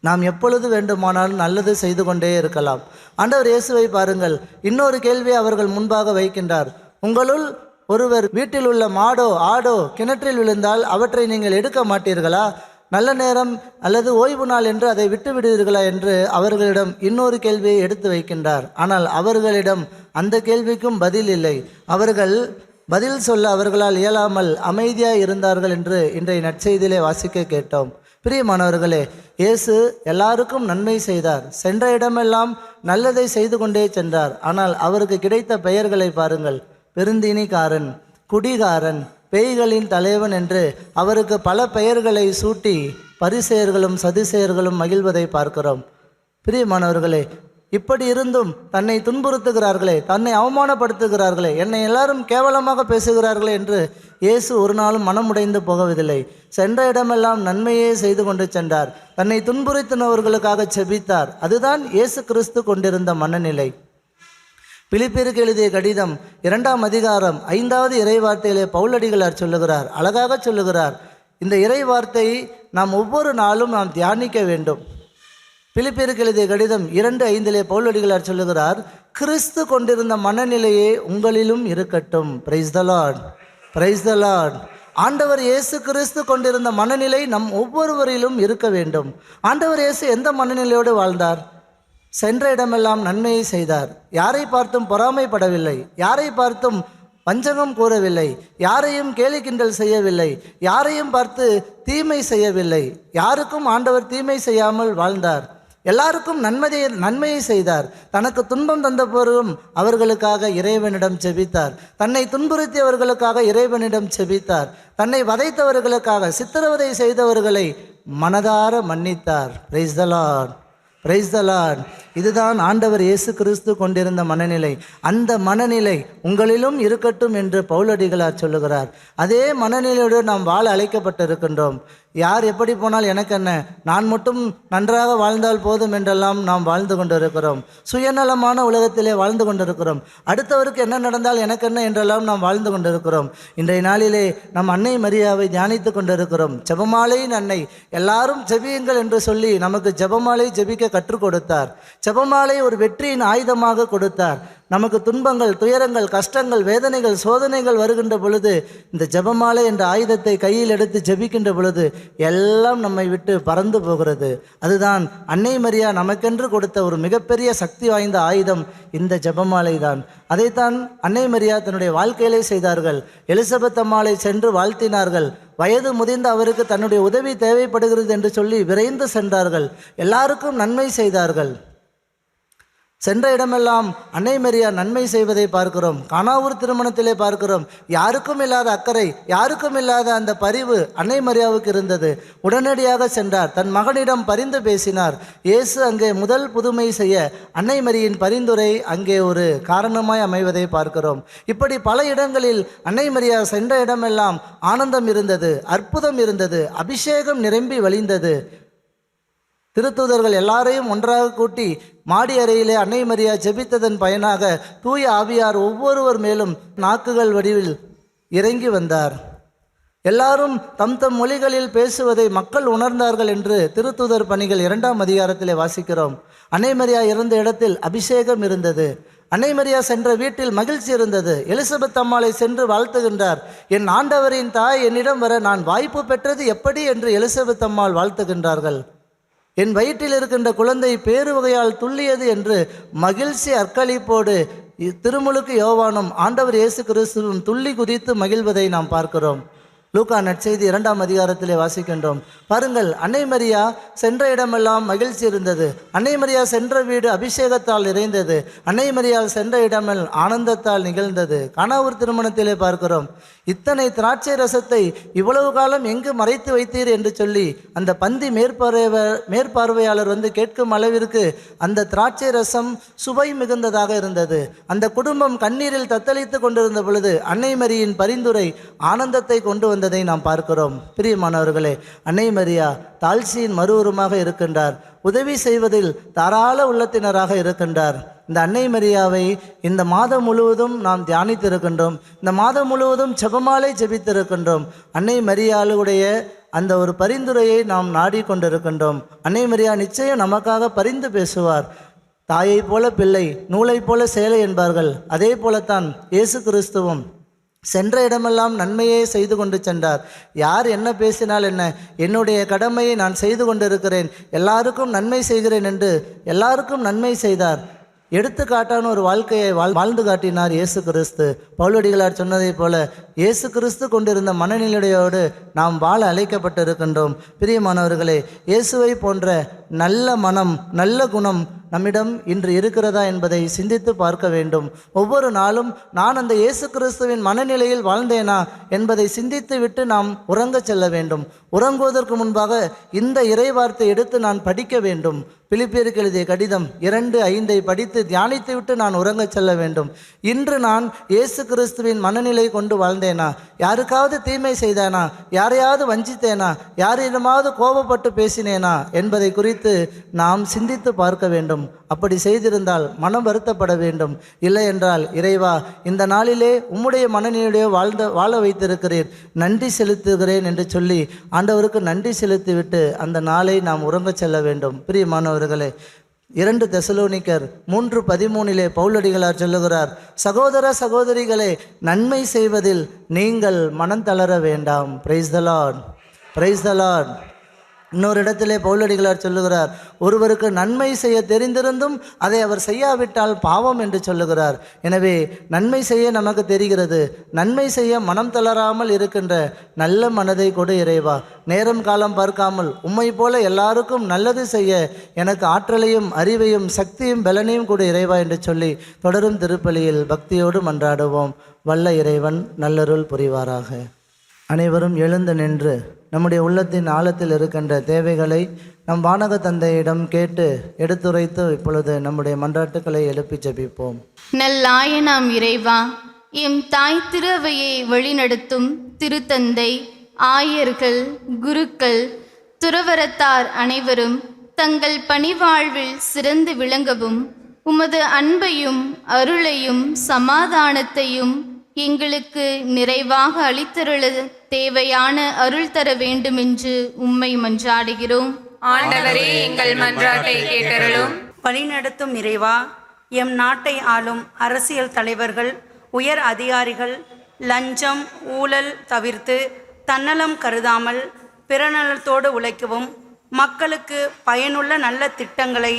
நாம் எப்பொழுது வேண்டுமானாலும் நல்லது செய்து கொண்டே இருக்கலாம். ஆண்டவர் இயேசுவை பாருங்கள், இன்னொரு கேள்வியை அவர்கள் முன்பாக வைக்கின்றார். உங்களுள் ஒருவர் வீட்டில் உள்ள மாடோ ஆடோ கிணற்றில் விழுந்தால் அவற்றை நீங்கள் எடுக்க மாட்டீர்களா? நல்ல நேரம் அல்லது ஓய்வு நாள் என்று அதை விட்டு விடுவீர்களா என்று அவர்களிடம் இன்னொரு கேள்வியை எடுத்து வைக்கின்றார். ஆனால் அவர்களிடம் அந்த கேள்விக்கும் பதில் இல்லை. அவர்கள் பதில் சொல்ல அவர்களால் இயலாமல் அமைதியாய் இருந்தார்கள் என்று இன்றைய நற்செய்தியிலே வாசிக்க கேட்டோம். பிரியமானவர்களே, இயேசு எல்லாருக்கும் நன்மை செய்தார். சென்ற இடமெல்லாம் நல்லதை செய்து கொண்டே சென்றார். ஆனால் அவருக்கு கிடைத்த பெயர்களை பாருங்கள். பெருந்தீனிக்காரன், குடிகாரன், பேய்களின் தலைவன் என்று அவருக்கு பல பெயர்களை சூட்டி பரிசேயர்களும் சதுசேயர்களும் மகிழ்வதை பார்க்கிறோம். பிரியமானவர்களே, இப்படி இருந்தும் தன்னை துன்புறுத்துகிறார்களே, தன்னை அவமானப்படுத்துகிறார்களே, என்னை எல்லாரும் கேவலமாக பேசுகிறார்களே என்று இயேசு ஒரு நாளும் மனமுடைந்து போகவில்லை. சென்ற இடமெல்லாம் நன்மையே செய்து கொண்டு சென்றார். தன்னை துன்புறுத்தினவர்களுக்காக செபித்தார். அதுதான் இயேசு கிறிஸ்து கொண்டிருந்த மனநிலை. பிலிப்பியருக்கு எழுதிய கடிதம் 2ஆம் அதிகாரம் 5வது இறைவார்த்தையிலே பவுலடிகளார் சொல்லுகிறார், அழகாக சொல்லுகிறார். இந்த இறைவார்த்தையை நாம் ஒவ்வொரு நாளும் நாம் தியானிக்க வேண்டும். பிலிப்பியருக்கு எழுதிய கடிதம் 2:5 பவுலடிகளார் சொல்லுகிறார், கிறிஸ்து கொண்டிருந்த மனநிலையே உங்களிலும் இருக்கட்டும். Price the Lord, praise the Lord. ஆண்டவர் இயேசு கிறிஸ்து கொண்டிருந்த மனநிலை நம் ஒவ்வொருவரிலும் இருக்க வேண்டும். ஆண்டவர் இயேசு எந்த மனநிலையோடு வாழ்ந்தார்? சென்ற இடமெல்லாம் நன்மையை செய்தார். யாரை பார்த்தும் பொறாமைப்படவில்லை, யாரை பார்த்தும் வஞ்சகம் கூறவில்லை, யாரையும் கேலி கிண்டல் செய்யவில்லை, யாரையும் பார்த்து தீமை செய்யவில்லை. யாருக்கும் ஆண்டவர் தீமை செய்யாமல் வாழ்ந்தார். எல்லாருக்கும் நன்மையை செய்தார். தனக்கு துன்பம் தந்த போதும் அவர்களுக்காக இறைவனிடம் செபித்தார். தன்னை துன்புறுத்தியவர்களுக்காக இறைவனிடம் செபித்தார். தன்னை வதைத்தவர்களுக்காக, சித்திரவதை செய்தவர்களை மனதார மன்னித்தார். Praise the Lord, praise the Lord. இதுதான் ஆண்டவர் இயேசு கிறிஸ்து கொண்டிருந்த மனநிலை. அந்த மனநிலை உங்களிலும் இருக்கட்டும் என்று பவுலடிகளார் சொல்லுகிறார். அதே மனநிலையோடு நாம் வாழ அழைக்கப்பட்டிருக்கின்றோம். யார் எப்படி போனால் எனக்கு என்ன, நான் மட்டும் நன்றாக வாழ்ந்தால் போதும் என்றெல்லாம் நாம் வாழ்ந்து கொண்டிருக்கிறோம். சுயநலமான உலகத்திலே வாழ்ந்து கொண்டிருக்கிறோம். அடுத்தவருக்கு என்ன நடந்தால் எனக்கு என்ன என்றெல்லாம் நாம் வாழ்ந்து கொண்டிருக்கிறோம். இன்றைய நாளிலே நம் அன்னை மரியாவை தியானித்து கொண்டிருக்கிறோம். ஜெபமாலையின் அன்னை. எல்லாரும் ஜெபியுங்கள் என்று சொல்லி நமக்கு ஜெபமாலை ஜெபிக்க கற்றுக் கொடுத்தார். ஜெபமாலை ஒரு வெற்றியின் ஆயுதமாக கொடுத்தார். நமக்கு துன்பங்கள், துயரங்கள், கஷ்டங்கள், வேதனைகள், சோதனைகள் வருகின்ற பொழுது இந்த ஜெபமாலை என்ற ஆயுதத்தை கையில் எடுத்து ஜெபிக்கின்ற பொழுது எல்லாம் நம்மை விட்டு பறந்து போகிறது. அதுதான் அன்னை மரியா நமக்கென்று கொடுத்த ஒரு மிகப்பெரிய சக்தி வாய்ந்த ஆயுதம் இந்த ஜெபமாலை தான். அதைத்தான் அன்னை மரியா தன்னுடைய வாழ்க்கையிலே செய்தார்கள். எலிசபெத் அம்மாளை சென்று வாழ்த்தினார்கள். வயது முதிர்ந்த அவருக்கு தன்னுடைய உதவி தேவைப்படுகிறது என்று சொல்லி விரைந்து சென்றார்கள். எல்லாருக்கும் நன்மை செய்தார்கள். சென்ற இடமெல்லாம் அன்னை மரியா நன்மை செய்வதை பார்க்கிறோம். கானாவூர் திருமணத்திலே பார்க்கிறோம். யாருக்கும் இல்லாத அக்கறை, யாருக்கும் இல்லாத அந்த பரிவு அன்னை மரியாவுக்கு இருந்தது. உடனடியாக சென்றார். தன் மகனிடம் பரிந்து பேசினார். இயேசு அங்கே முதல் புதுமை செய்ய அன்னை மரியின் பரிந்துரை அங்கே ஒரு காரணமாய் அமைவதை பார்க்கிறோம். இப்படி பல இடங்களில் அன்னை மரியா சென்ற இடமெல்லாம் ஆனந்தம் இருந்தது, அற்புதம் இருந்தது, அபிஷேகம் நிரம்பி வழிந்தது. திருத்தூதர்கள் எல்லாரையும் ஒன்றாக கூட்டி மாடி அறையிலே அன்னை மரியா ஜெபித்ததன் பயனாக தூய ஆவியார் ஒவ்வொருவர் மேலும் நாக்குகள் வடிவில் இறங்கி வந்தார். எல்லாரும் தம் தம் மொழிகளில் பேசுவதை மக்கள் உணர்ந்தார்கள் என்று திருத்தூதர் பணிகள் 2ஆம் அதிகாரத்திலே வாசிக்கிறோம். அன்னை மரியா இருந்த இடத்தில் அபிஷேகம் இருந்தது. அன்னை மரியா சென்ற வீட்டில் மகிழ்ச்சி இருந்தது. எலிசபெத் அம்மாளை சென்று வாழ்த்துகின்றார். என் ஆண்டவரின் தாய் என்னிடம் வர நான் வாய்ப்பு பெற்றது எப்படி என்று எலிசபெத் அம்மாள் வாழ்த்துகின்றார்கள். என் வயிற்றில் இருக்கின்ற குழந்தை பேறு வகையால் துள்ளியது என்று மகிழ்ச்சி அர்க்களிப்போடு திருமுழுக்கு யோவானும் ஆண்டவர் இயேசு கிறிஸ்துவும் துள்ளி குதித்து மகிழ்வதை நாம் பார்க்கிறோம். லூக்கா நற்செய்தி 2ஆம் அதிகாரத்திலே வாசிக்கின்றோம். பாருங்கள், அன்னை மரியா சென்ற இடமெல்லாம் மகிழ்ச்சி இருந்தது. அன்னை மரியா சென்ற வீடு அபிஷேகத்தால் நிறைந்தது. அன்னை மரியால் சென்ற இடமெல் ஆனந்தத்தால் நிகழ்ந்தது. கானாவூர் திருமணத்திலே பார்க்கிறோம். இத்தனை திராட்சை ரசத்தை இவ்வளவு காலம் எங்கு மறைத்து வைத்தீர் என்று சொல்லி அந்த பந்தி மேற்பார்வையாளர் வந்து கேட்கும் அளவிற்கு அந்த திராட்சை ரசம் சுவை மிகுந்ததாக இருந்தது. அந்த குடும்பம் கண்ணீரில் தத்தளித்து கொண்டிருந்த பொழுது அன்னை மரியின் பரிந்துரை ஆனந்தத்தை கொண்டு வந்ததை நாம் பார்க்கிறோம். பிரியமானவர்களே, அன்னை மரியா தாழ்ச்சியின் மறுவுருமாக இருக்கின்றார். உதவி செய்வதில் தாராள உள்ளத்தினராக இருக்கின்றார். இந்த அன்னை மரியாவை இந்த மாதம் முழுவதும் நாம் தியானித்திருக்கின்றோம். இந்த மாதம் முழுவதும் ஜெபமாலை ஜெபித்திருக்கின்றோம். அன்னை மரியாளுடைய அந்த ஒரு பரிந்துரையை நாம் நாடிக்கொண்டிருக்கின்றோம். அன்னை மரியா நிச்சயம் நமக்காக பரிந்து பேசுவார். தாயை போல பிள்ளை, நூலை போல சேலை என்பார்கள். அதே போலத்தான் இயேசு கிறிஸ்துவும் சென்ற இடமெல்லாம் நன்மையே செய்து கொண்டு சென்றார். யார் என்ன பேசினால் என்ன, என்னுடைய கடமையை நான் செய்து கொண்டிருக்கிறேன், எல்லாருக்கும் நன்மை செய்கிறேன் என்று எல்லாருக்கும் நன்மை செய்தார். எடுத்துக்காட்டான ஒரு வாழ்க்கையை வாழ்ந்து காட்டினார் இயேசு கிறிஸ்து. பவுலடிகளார் சொன்னதைப் போல இயேசு கிறிஸ்து கொண்டிருந்த மனநிலையோடு நாம் வாழ அழைக்கப்பட்டிருக்கின்றோம். பிரியமானவர்களே, இயேசுவை போன்ற நல்ல மனம், நல்ல குணம் நம்மிடம் இன்று இருக்கிறதா என்பதை சிந்தித்து பார்க்க வேண்டும். ஒவ்வொரு நாளும் நான் அந்த இயேசு கிறிஸ்துவின் மனநிலையில் வாழ்ந்தேனா என்பதை சிந்தித்து விட்டு நாம் உறங்கச் செல்ல வேண்டும். உறங்குவதற்கு முன்பாக இந்த இறைவார்த்தை எடுத்து நான் படிக்க வேண்டும். பிலிப்பியருக்கு எழுதிய கடிதம் 2:5 படித்து தியானித்து விட்டு நான் உறங்கச் செல்ல வேண்டும். இன்று நான் இயேசு கிறிஸ்துவின் மனநிலை கொண்டு வாழ்ந்தேனா? யாருக்காவது தீமை செய்தேனா? யாரையாவது வஞ்சித்தேனா? யாரிடமாவது கோபப்பட்டு பேசினேனா என்பதை குறித்து நாம் சிந்தித்து பார்க்க வேண்டும். அப்படி செய்திருந்தால் மனம் வருத்தப்பட வேண்டும். இல்லை என்றால், இறைவா, இந்த நாளிலே உம்முடைய மனநிலையை வாழ வைத்திருக்கிறீர், நன்றி செலுத்துகிறேன் என்று சொல்லி ஆண்டவருக்கு நன்றி செலுத்திவிட்டு அந்த நாளை நாம் உறங்கச் செல்ல வேண்டும். பிரியமானவர்களே, 2 தெசலோனிக்கர் 3:13 பவுலடிகளார் சொல்லுகிறார், சகோதர சகோதரிகளே, நன்மை செய்வதில் நீங்கள் மனம் தளர வேண்டாம். Price the Lord, praise the Lord. இன்னொரு இடத்திலே பவுலடிகளார் சொல்லுகிறார், ஒருவருக்கு நன்மை செய்ய தெரிந்திருந்தும் அதை அவர் செய்யாவிட்டால் பாவம் என்று சொல்லுகிறார். எனவே நன்மை செய்ய நமக்கு தெரிகிறது. நன்மை செய்ய மனம் தளராமல் இருக்கின்ற நல்ல மனதை கொடு இறைவா. நேரம் காலம் பார்க்காமல் உம்மை போல எல்லாருக்கும் நல்லது செய்ய எனக்கு ஆற்றலையும் அறிவையும் சக்தியும் பலனையும் கொடு இறைவா என்று சொல்லி தொடரும் திருப்பலியில் பக்தியோடு மன்றாடுவோம். வல்ல இறைவன் நல்லருள் புரிவாராக. அனைவரும் எழுந்து நின்று நம்முடைய உள்ளத்தின் ஆழத்தில் இருக்கின்ற தேவைகளை நம் வானக தந்தையிடம் கேட்டு எடுத்துரைத்து இப்பொழுது நம்முடைய மன்றாட்டுக்களை எழுப்பி ஜெபிப்போம். நல்லாயனாம் இறைவா, எம் தாய் திருவையை வழிநடத்தும் திருத்தந்தை, ஆயர்கள், குருக்கள், துறவரத்தார் அனைவரும் தங்கள் பணிவாழ்வில் சிறந்து விளங்கவும் உமது அன்பையும் அருளையும் சமாதானத்தையும் எங்களுக்கு நிறைவாக அளித்தருள தேவையான அருள் தர வேண்டுமென்று உம்மை மன்றாடுகிறோம். ஆண்டவரே, எங்கள் மன்றாட்டை கேட்டருளும். வழிநடத்தும் இறைவா, எம் நாட்டை ஆளும் அரசியல் தலைவர்கள், உயர் அதிகாரிகள் லஞ்சம் ஊழல் தவிர்த்து தன்னலம் கருதாமல் பிறநலத்தோடு உழைக்கவும் மக்களுக்கு பயனுள்ள நல்ல திட்டங்களை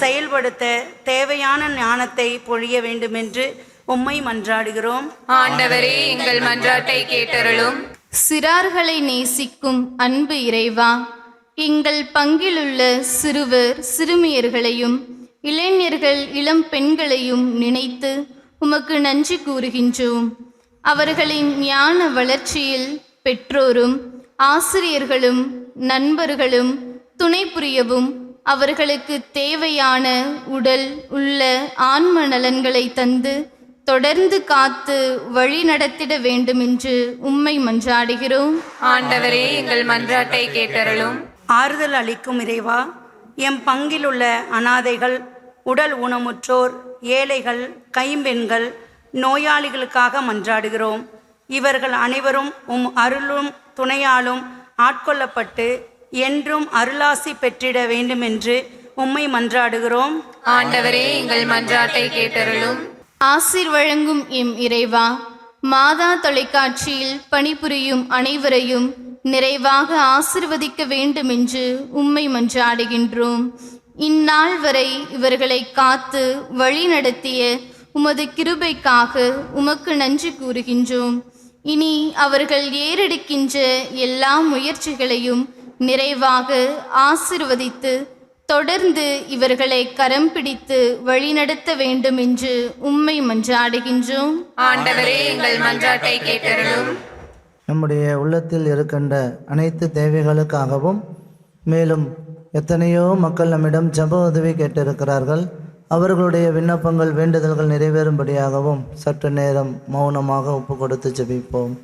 செயல்படுத்த தேவையான ஞானத்தை பொழிய வேண்டுமென்று உம்மை மன்றாடுகிறோம். ஆண்டவரே, எங்கள் மன்றாட்டை கேட்டருளும். சிறார்களை நேசிக்கும் அன்பு இறைவா, எங்கள் பங்கிலுள்ள சிறுவர் சிறுமியர்களையும் இளைஞர்கள் இளம் பெண்களையும் நினைத்து உமக்கு நன்றி கூறுகின்றோம். அவர்களின் ஞான வளர்ச்சியில் பெற்றோரும் ஆசிரியர்களும் நண்பர்களும் துணை புரியவும் அவர்களுக்கு தேவையான உடல் உள்ள ஆன்ம நலன்களை தந்து தொடர்ந்து காத்து வழி நடத்திட வேண்டும் என்று உம்மை மன்றாடுகிறோம். ஆண்டவரே, எங்கள் மன்றாட்டை கேட்டருளும். ஆறுதல் அளிக்கும் இறைவா, எம் பங்கிலுள்ள அனாதைகள், உடல் ஊனமுற்றோர், ஏழைகள், கைம்பெண்கள், நோயாளிகளுக்காக மன்றாடுகிறோம். இவர்கள் அனைவரும் உம் அருளும் துணையாலும் ஆட்கொள்ளப்பட்டு என்றும் அருளாசி பெற்றிட வேண்டுமென்று உம்மை மன்றாடுகிறோம். ஆண்டவரே, எங்கள் மன்றாட்டை கேட்டருளும். ஆசீர் வழங்கும் எம் இறைவா, மாதா தொலைக்காட்சியில் பணிபுரியும் அனைவரையும் நிறைவாக ஆசிர்வதிக்க வேண்டுமென்று உம்மை மன்றாடுகின்றோம். இந்நாள் வரை இவர்களை காத்து வழி நடத்திய உமது கிருபைக்காக உமக்கு நன்றி கூறுகின்றோம். இனி அவர்கள் ஏறெடுக்கின்ற எல்லா முயற்சிகளையும் நிறைவாக ஆசிர்வதித்து தொடர்ந்து இவர்களை கரம் பிடித்து வழிநடத்த வேண்டும் என்று உம்மை மன்றாடுகின்றோம். ஆண்டவரே, எங்கள் மன்றாட்டை கேட்டருளும். நம்முடைய உள்ளத்தில் இருக்கின்ற அனைத்து தேவைகளுக்காகவும் மேலும் எத்தனையோ மக்கள் நம்மிடம் ஜெப உதவி கேட்டிருக்கிறார்கள். அவர்களுடைய விண்ணப்பங்கள் வேண்டுதல்கள் நிறைவேறும்படியாகவும் சற்று நேரம் மௌனமாக ஒப்பு கொடுத்து ஜெபிப்போம்.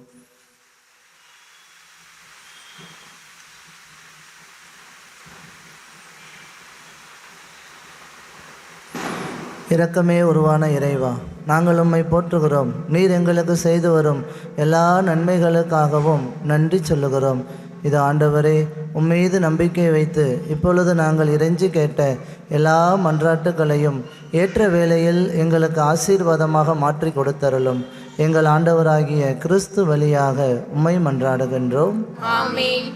இரக்கமே உருவான இறைவா, நாங்கள் உம்மை போற்றுகிறோம். நீர் எங்களுக்கு செய்து வரும் எல்லா நன்மைகளுக்காகவும் நன்றி சொல்லுகிறோம். இது ஆண்டவரே, உம்மீது நம்பிக்கை வைத்து இப்பொழுது நாங்கள் இறைஞ்சி கேட்ட எல்லா மன்றாட்டுகளையும் ஏற்ற வேளையில் எங்களுக்கு ஆசீர்வாதமாக மாற்றி கொடுத்தருளும். எங்கள் ஆண்டவராகிய கிறிஸ்து வழியாக உம்மை மன்றாடுகின்றோம். ஆமென்.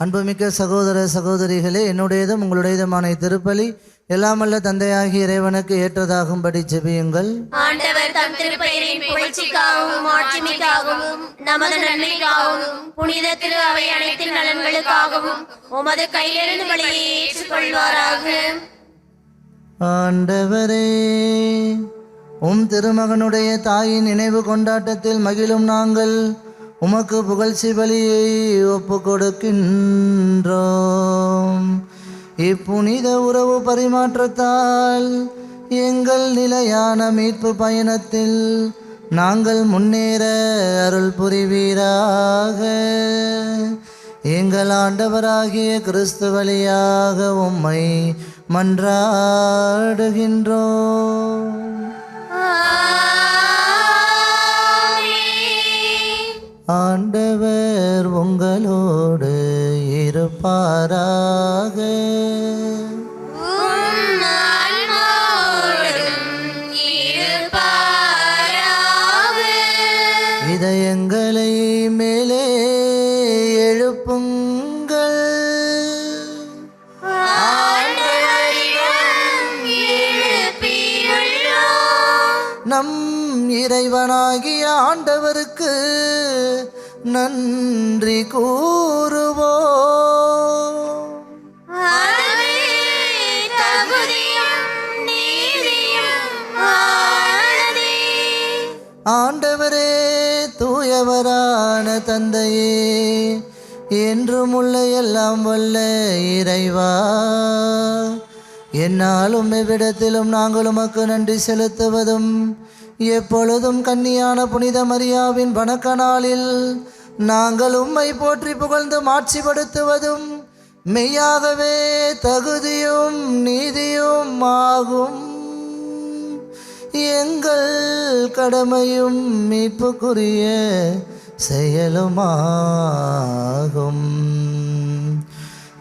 அன்புமிக்க சகோதர சகோதரிகளே, என்னுடையதும் உங்களுடையதுமான திருப்பலி எல்லாமல்ல தந்தையாகிய இறைவனுக்கு ஏற்றதாகும்படி ஜெபியுங்கள். ஆண்டவர் தம் திருப்பெயரின் புகழ்ச்சிக்காகவும் மாட்சிமைக்காகவும் நமது நன்மைக்காகவும் புனித திரு அவை அனைத்தின் நலன்களுக்காகவும் உமது கையிலிருந்து பலியை ஏற்றுக்கொள்வாராக. ஆண்டவரே, திருமகனுடைய தாயின் நினைவு கொண்டாட்டத்தில் மகிழும் நாங்கள் உமக்கு புகழ்ச்சி பலியை ஒப்பு கொடுக்கின்றோம். இப்புனித உறவு பரிமாற்றத்தால் எங்கள் நிலையான மீட்பு பயணத்தில் நாங்கள் முன்னேற அருள் புரிவீராக. எங்கள் ஆண்டவராகிய கிறிஸ்து வழியாக உம்மை மன்றாடுகின்றோம். ஆண்டவர் உங்களோடு இருப்பாராக. இதயங்களை மேலே எழுப்புங்கள். நம் இறைவனாகிய ஆண்டவருக்கு நன்றி கூறுவோம். ஆண்டவரே, தூயவரான தந்தையே, என்றும் உள்ள எல்லாம் வல்ல இறைவா, என்னாலும் எவ்விடத்திலும் நாங்கள் உமக்கு நன்றி செலுத்துவதும் எப்பொழுதும் கன்னியான புனித மரியாவின் வணக்க நாளில் நாங்கள் உம்மை போற்றி புகழ்ந்து மாட்சிப்படுத்துவதும் மெய்யாகவே தகுதியும் நீதியும் ஆகும். எங்கள் கடமையும் மீட்புக்குரிய செயலுமாகும்.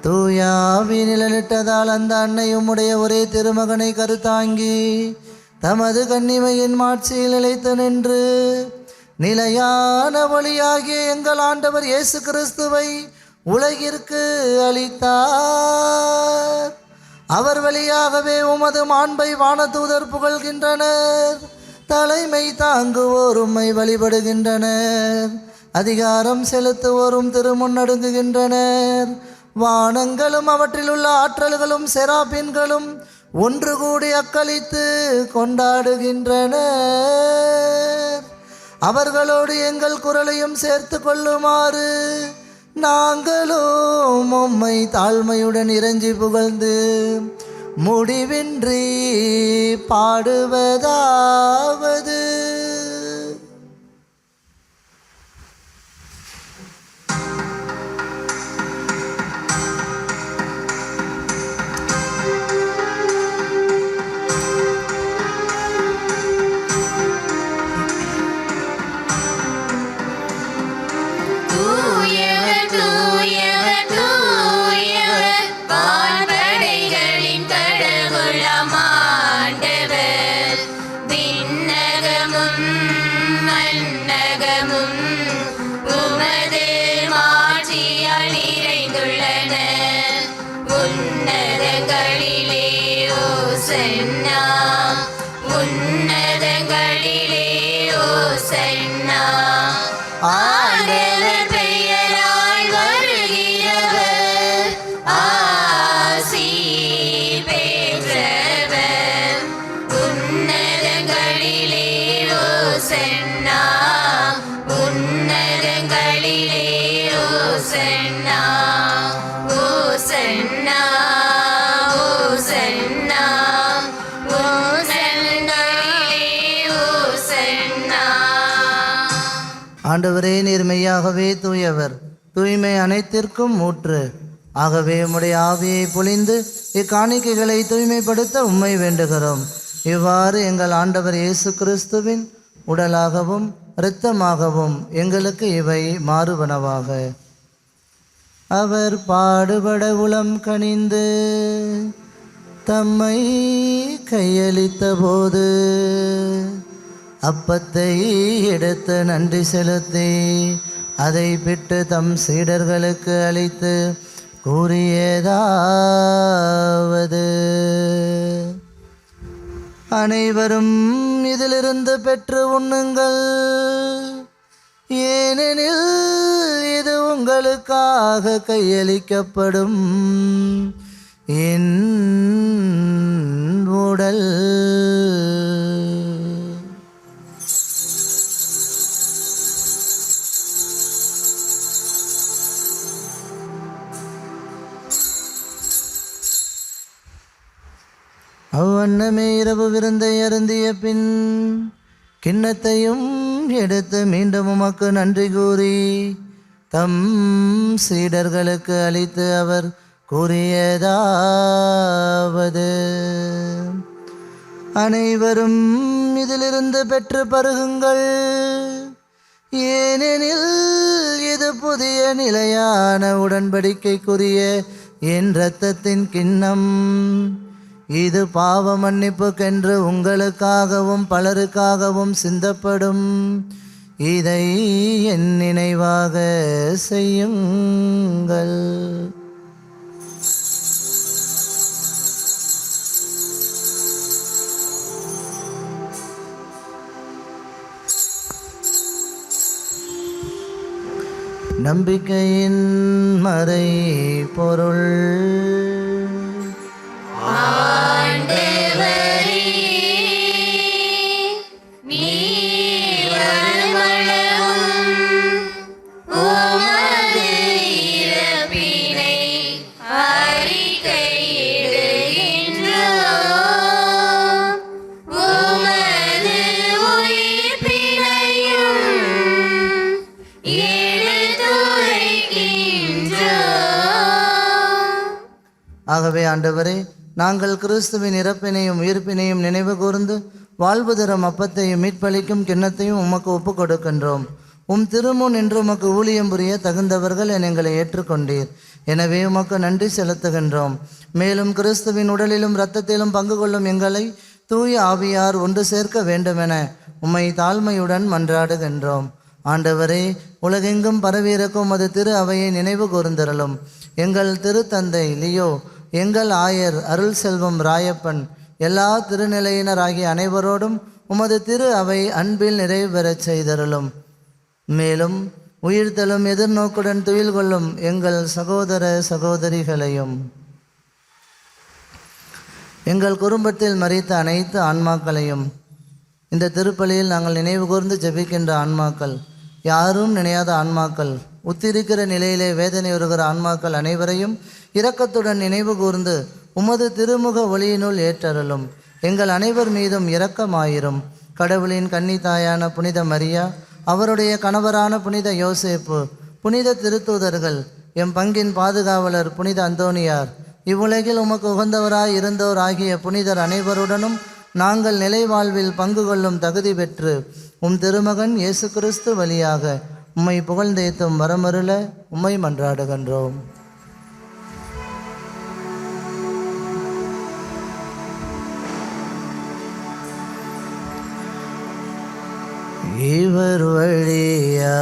தூயாவி நிழலிட்டதால் அந்த அன்னை உம்முடைய ஒரே திருமகனை கருத்தாங்கி தமது கன்னிமையின் மாட்சியில் நிலைத்து நின்று நிலையான ஒளியாகிய எங்கள் ஆண்டவர் இயேசு கிறிஸ்துவை உலகிற்கு அளித்தார். அவர் வழியாகவே உமது மாண்பை வானதூதர் புகழ்கின்றனர். தலைமை தாங்குவோர் உம்மை வழிபடுகின்றனர். அதிகாரம் செலுத்துவோரும் திருமுன்னடுங்குகின்றனர். வானங்களும் அவற்றில் உள்ள ஆற்றல்களும் செராபின்களும் ஒன்று கூடி அக்களித்து கொண்டாடுகின்றனர். அவர்களோடு எங்கள் குரலையும் சேர்த்து கொள்ளுமாறு நாங்களும் உம்மை தாழ்மையுடன் இறைஞ்சி புகழ்ந்து முடிவின்றி பாடுவதாவது: ஆண்டவர் பெயராய் வருகிறவர் ஆசி பெற்றவர். உன்னதங்களிலே ஓசன்னா, உன்னதங்களிலே ஓசன்னா, ஓசன்னா, ஓசன்னா, ஓசன்னங்களிலே ஓசன்னா. ஆண்டவரே, நீர் மெய்யாகவே தூயவர், தூய்மை அனைத்திற்கும் ஊற்று. ஆகவே உம்முடைய ஆவியை பொழிந்து இக்காணிக்கைகளை தூய்மைப்படுத்த உம்மை வேண்டுகிறோம். இவ்வாறு எங்கள் ஆண்டவர் இயேசு கிறிஸ்துவின் உடலாகவும் இரத்தமாகவும் எங்களுக்கு இவை மாறுவனவாக. அவர் பாடுபட உளம் கனிந்து தம்மை கையளித்த போது அப்பத்தை எடுத்து நன்றி செலுத்தி அதை பிட்டு தம் சீடர்களுக்கு அளித்து கூறியதாவது: அனைவரும் இதிலிருந்து பெற்று உண்ணுங்கள், ஏனெனில் இது உங்களுக்காக கையளிக்கப்படும் என் உடல். அவ்வண்ணமே இரவு விருந்தை அருந்திய பின் கிண்ணத்தையும் எடுத்து மீண்டும் உமக்கு நன்றி கூறி தம் சீடர்களுக்கு அளித்து அவர் கூறியதாவது: அனைவரும் இதிலிருந்து பெற்று பருகுங்கள், ஏனெனில் இது புதிய நிலையான உடன்படிக்கைக்குரிய என் இரத்தத்தின் கிண்ணம். இது பாவ மன்னிப்புக்கென்று உங்களுக்காகவும் பலருக்காகவும் சிந்தப்படும். இதை என் நினைவாக செய்யுங்கள். நம்பிக்கையின் மறை பொருள். ஆகவே ஆண்டவரே, நாங்கள் கிறிஸ்துவின் இறப்பினையும் உயிர்ப்பினையும் நினைவு கூர்ந்து வாழ்வு தரும் அப்பத்தையும் மீட்பளிக்கும் கிண்ணத்தையும் உமக்கு ஒப்புக் கொடுக்கின்றோம். உம் திருமுன் என்று உமக்கு ஊழியம் புரிய தகுந்தவர்கள் எங்களை ஏற்றுக்கொண்டீர். எனவே உமக்கு நன்றி செலுத்துகின்றோம். மேலும் கிறிஸ்துவின் உடலிலும் இரத்தத்திலும் பங்கு கொள்ளும் எங்களை தூய ஆவியார் ஒன்று சேர்க்க வேண்டுமென உம்மை தாழ்மையுடன் மன்றாடுகின்றோம். ஆண்டவரே, உலகெங்கும் பரவியிருக்கும் அது திரு அவையை நினைவு கூர்ந்தருளும். எங்கள் திருத்தந்தை லியோ, எங்கள் ஆயர் அருள் செல்வம் ராயப்பன், எல்லா திருநிலையினராகிய அனைவரோடும் உமது திரு அவை அன்பில் நிறைவு பெறச் செய்தருளும். மேலும் உயிர்த்தலும் எதிர்நோக்குடன் துயில் கொள்ளும் எங்கள் சகோதர சகோதரிகளையும், எங்கள் குடும்பத்தில் மரித்த அனைத்து ஆன்மாக்களையும், இந்த திருப்பலியில் நாங்கள் நினைவு கூர்ந்து ஜெபிக்கின்ற ஆன்மாக்கள், யாரும் நினையாத ஆன்மாக்கள், உத்திருக்கிற நிலையிலே வேதனை வருகிற ஆன்மாக்கள் அனைவரையும் இரக்கத்துடன் நினைவு கூர்ந்து உமது திருமுக ஒளியினுள் ஏற்றருளும். எங்கள் அனைவர் மீதும் இரக்கமாயிரும். கடவுளின் கன்னி தாயான புனித மரியா, அவருடைய கணவரான புனித யோசேப்பு, புனித திருத்தூதர்கள், எம் பங்கின் பாதுகாவலர் புனித அந்தோனியார், இவ்வுலகில் உமக்கு உகந்தவராய் இருந்தோர் ஆகிய புனிதர் அனைவருடனும் நாங்கள் நிலைவாழ்வில் பங்கு கொள்ளும் தகுதி பெற்று உம் திருமகன் இயேசு கிறிஸ்து வழியாக உம்மை புகழ்ந்தேத்தும் வரமருள உம்மை மன்றாடுகின்றோம். இவர் வழியாக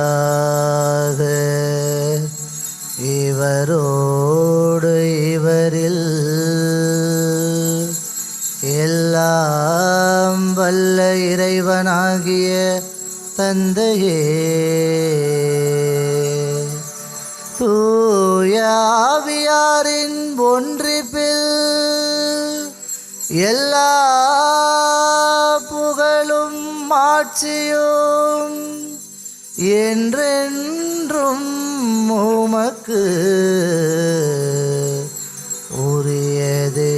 இவரோடு இவரில் எல்லாம் வல்ல இறைவனாகிய தந்தையே, தூய ஆவியாரின் ஒன்றிப்பில் எல்லா புகழும் ஆட்சியும் என்றென்றும் உமக்கு உரியதே.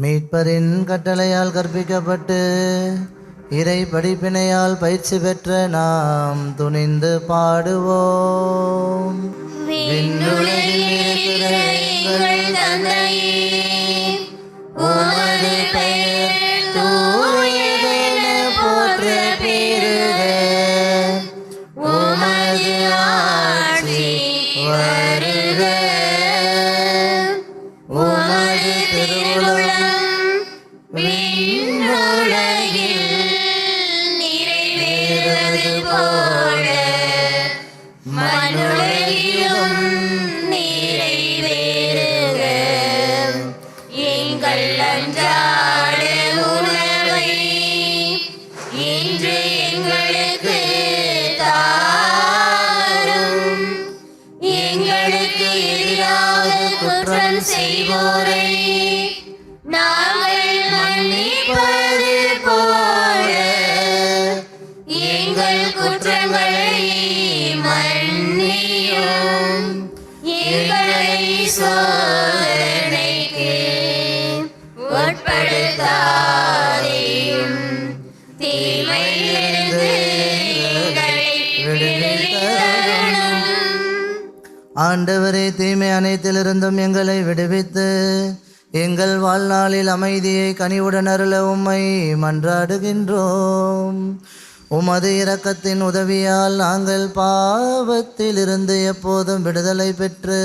மீட்பரின் கட்டளையால் கற்பிக்கப்பட்டு இறை படிப்பினையால் பயிற்சி பெற்ற நாம் துணிந்து பாடுவோம். விண்ணுலகில் இருக்கிற எங்கள் தந்தையே, உமது பெயர் தூயதென போற்ற பெறுக. வருக. உமது திருவுளம் விண்ணுலகில் நிறைவேறுவது போல மண்ணுலகிலும் நிறைவேறுக. எங்கள் அன்றாட உணவை இன்று எங்களுக்கு தாரும். எங்களுக்கு எதிராக குற்றம் செய்வோரை நாங்கள் மன்னிப்பது போல எங்கள் குற்றங்களை மன்னியும். எங்களை சோதனைக்கு உட்படுத்தாதேயும். தீமையிலிருந்து எங்களை விடுவித்தருளும். ஆண்டவரே, தீமை அனைத்திலிருந்தும் எங்களை விடுவித்து எங்கள் வாழ்நாளில் அமைதியை கனிவுடன் அருள உம்மை மன்றாடுகின்றோம். உமது இரக்கத்தின் உதவியால் நாங்கள் பாவத்திலிருந்து எப்போதும் விடுதலை பெற்று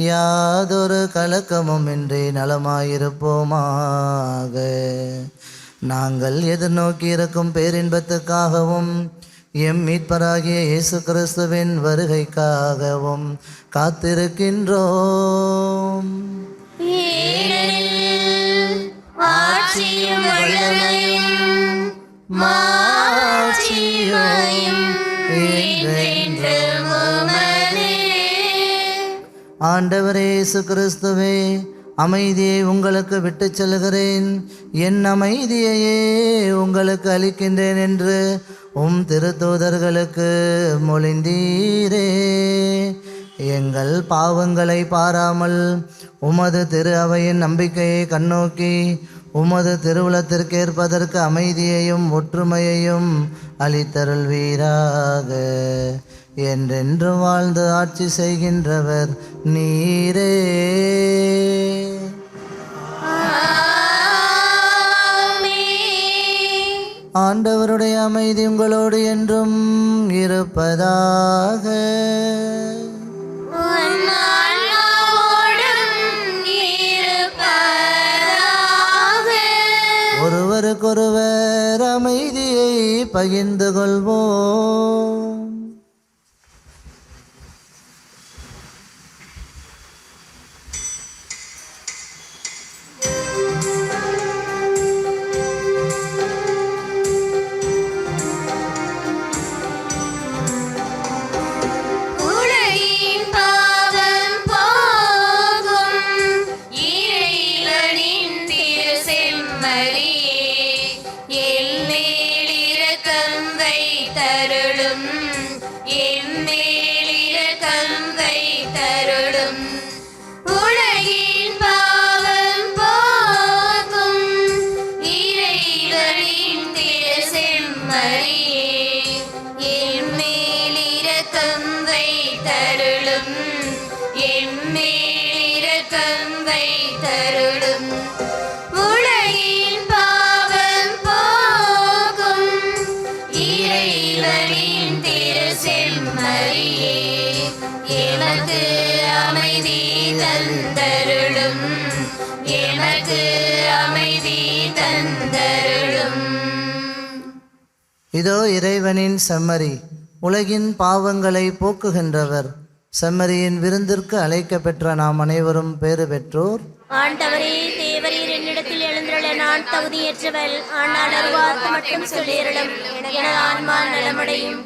யாதொரு கலக்கமும் இன்றி நலமாயிருப்போமாக. நாங்கள் எதிர்நோக்கி இருக்கும் பேரின்பத்துக்காகவும் எம் மீட்பராகிய இயேசு கிறிஸ்துவின் வருகைக்காகவும் காத்திருக்கின்றோம். ஏனெனில் ஆட்சியும் வல்லமையும் மாட்சியும் என்றென்றும் உமதே. ஆண்டவரே இயேசு கிறிஸ்துவே, அமைதியை உங்களுக்கு விட்டுச் செல்கிறேன், என் அமைதியையே உங்களுக்கு அளிக்கின்றேன் என்று உம் திருத்தூதர்களுக்கு மொழிந்தீரே. எங்கள் பாவங்களை பாராமல் உமது திரு அவையின் நம்பிக்கையை கண்ணோக்கி உமது திருவுளத்திற்கேற்பதற்கு அமைதியையும் ஒற்றுமையையும் அளித்தருள்வீராக. என்றென்று வாழ்ந்து ஆட்சி செய்கின்றவர் நீரே. ஆண்டவருடைய அமைதி உங்களோடு என்றும் இருப்பதாக. ஒருவருக்கொருவர் அமைதியை பகிர்ந்து கொள்வோம். இதோ இறைவனின் செம்மறி, உலகின் பாவங்களை போக்குகின்றவர். செம்மறியின் விருந்திற்கு அழைக்கப்பெற்ற நாம் அனைவரும் பேறு பெற்றோர். ஆண்டவரே, தேவரீர் என்னிடத்தில் எழுந்துள்ள நான் தகுதியற்றவள். ஆனால் ஒரு வார்த்தை மட்டும் சொல்லியருளும், எனது ஆன்மா நலமடையும்.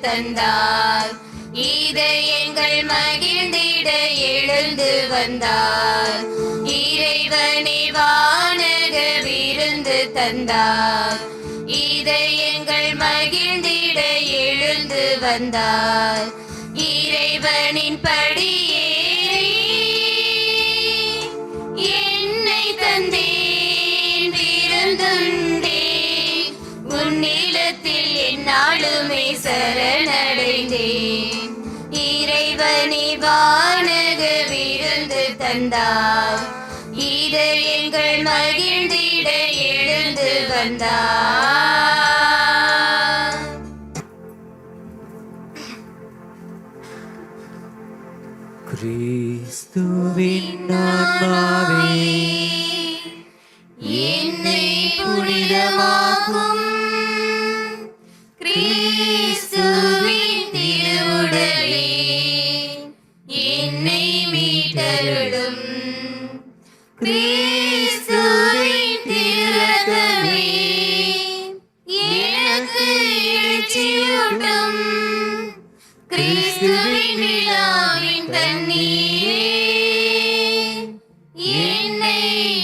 தந்தார். வந்தார். இதயங்கள் மகிழ்ந்திட எழுந்து வந்தார். இறைவனை வானக விருந்து தந்தார். இதயங்கள் மகிழ்ந்திட எழுந்து வந்தார். இறைவனின் படியேறி என்னை தந்தேன் விருந்துண்டேன். உன்னிலத்தில் எந்நாளுமே சரணடைந்தேன். இறைவனை வானக விருந்து தந்தார். இதயங்கள் மகிழ்ந்திட எழுந்து வந்தார். கிறிஸ்துவின் ஆன்மாவே என்னை புனிதமாக்கும். கிறிஸ்துவின் திருவுடலே என்னை மீட்டருளும். கிறிஸ்துவின் திருரத்தமே எனக்கு எழுச்சியூட்டும். கிறிஸ்துவின் விழாவின் தண்ணீரே என்னை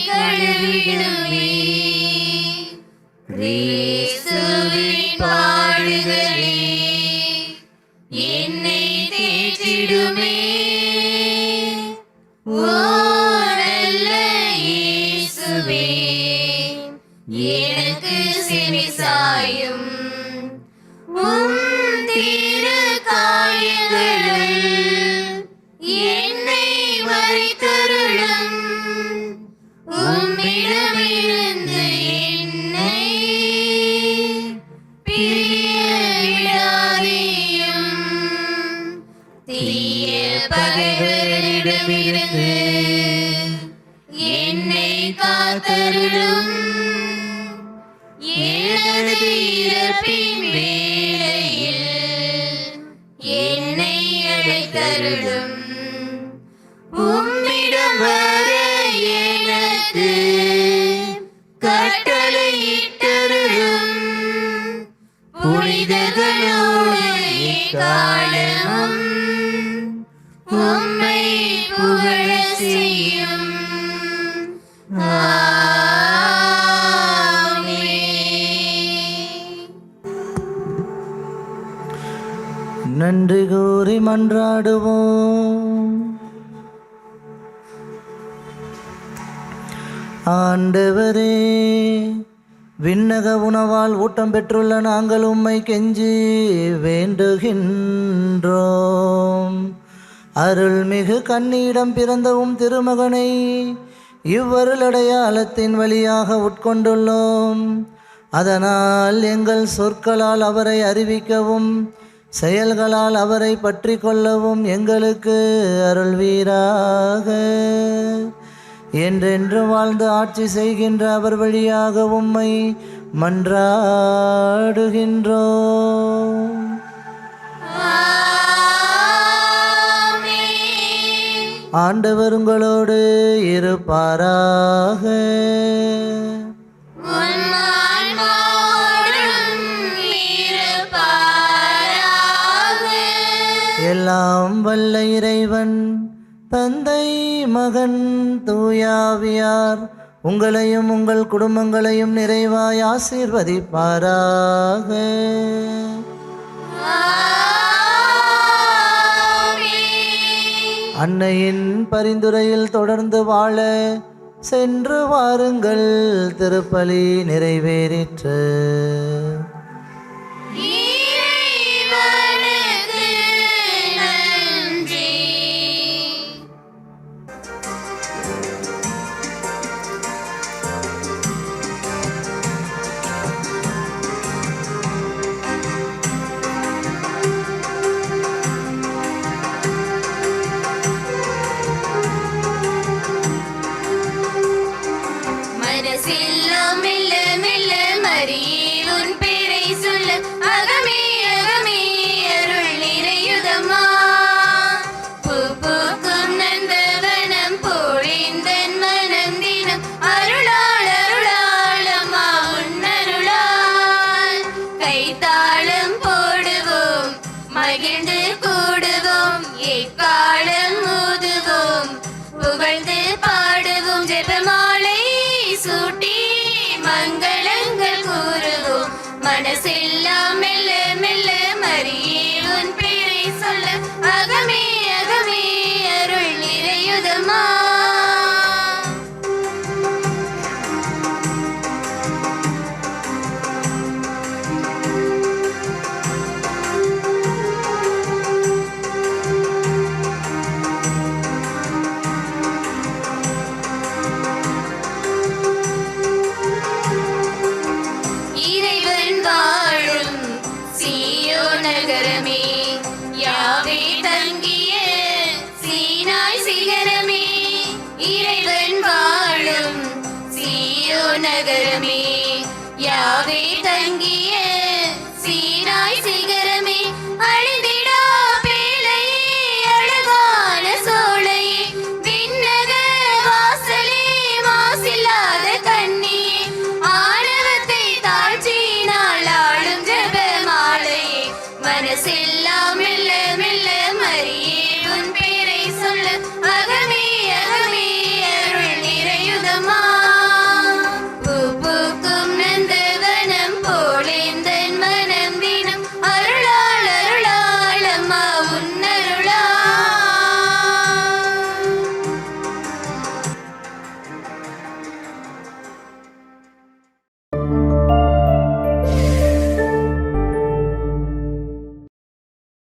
கழுவிடுமே. கிறிஸ்துவின் பாடுகளே என்னை தேற்றிடுமே. ஓ நல்ல இயேசுவே, எனக்கு செவிசாயும். உம் திரு காயங்களுள் என்னை மறைத்தருளும். உம்மிடமிருந்து என்னை பிரிய விடாதேயும். தீய பகைவரிடமிருந்து என்னை காத்தருளும். எனது இறப்பின் வேளையில் என்னை அழைத்தருளும். உம்மிடம் வர எனக்கு கட்டளையிட்டருளும். புனிதர்களோடு எக்காலமும் உம்மை புகழ செய்யும். நன்றி கூறி மன்றாடுவோம். ஆண்டவரே, விண்ணக உணவால் ஊட்டம் பெற்றுள்ள நாங்கள் உம்மை கெஞ்சி வேண்டுகின்றோம். அருள்மிகு கன்னியிடம் பிறந்தவும் திருமகனை இவ்வருளடையாளத்தின் வழியாக உட்கொண்டுள்ளோம். அதனால் எங்கள் சொற்களால் அவரை அறிவிக்கவும் செயல்களால் அவரை பற்றி கொள்ளவும் எங்களுக்கு அருள்வீராக. என்றென்று வாழ்ந்து ஆட்சி செய்கின்ற அவர் வழியாக உம்மை மன்றாடுகின்றோம். ஆண்டவர் உங்களோடு இருப்பாராக. எல்லாம் வல்ல இறைவன் தந்தை மகன் தூயாவியார் உங்களையும் உங்கள் குடும்பங்களையும் நிறைவாய் ஆசீர்வதிப்பாராக. அன்னையின் பரிந்துரையில் தொடர்ந்து வாழ சென்று வாருங்கள். திருப்பலி நிறைவேறிற்று. மனசெல்லாம் மெல்ல மெல்ல மறியே உன் எக்காலம் ஊதுவோம் புகழ்ந்து பாடுவோம் ஜெபமாலை சூட்டி மங்களங்கள் கூறுவோம் மனசெல்லாம் மெல்ல மெல்ல மரியே உன் பேரை சொல்ல அகமே அகமே அருள் நிறையுதமா. இறைவன் வாழும் சீயோன் நகரமே யாவே தங்கிய சீனாய் சிகரமே. இறைவன் வாழும் சீயோன் நகரமே யாவே தங்கிய